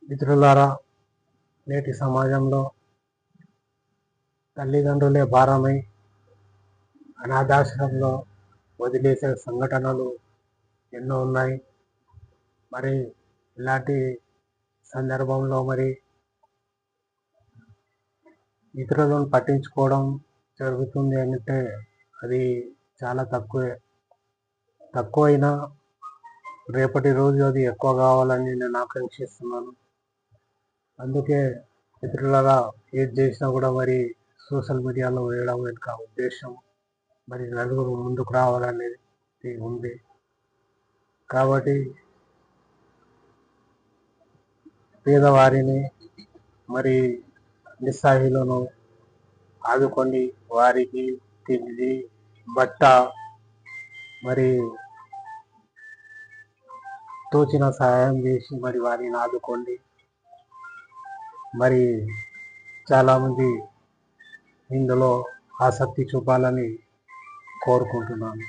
మిత్రులారా, నేటి సమాజంలో తల్లిదండ్రులే భారమై అనాథాశ్రమంలో వదిలేసే సంఘటనలు ఎన్నో ఉన్నాయి. మరి ఇలాంటి సందర్భంలో ఇతరులను పట్టించుకోవడం జరుగుతుంది అంటే అది చాలా తక్కువైనా రేపటి రోజు అది ఎక్కువ కావాలని నేను ఆకాంక్షిస్తున్నాను. అందుకే మిత్రులారా, ఏది చేసినా కూడా సోషల్ మీడియాలో వేయడం వెనుక ఉద్దేశం నలుగురు ముందుకు రావాలనేది ఉంది. కాబట్టి పేదవారిని నిస్సహాయులను ఆదుకోండి. వారికి తిండి, బట్ట, తోచిన సహాయం చేసి వారిని ఆదుకోండి. చాలామంది ఇందులో ఆసక్తి చూపాలని కోరుకుంటున్నాను.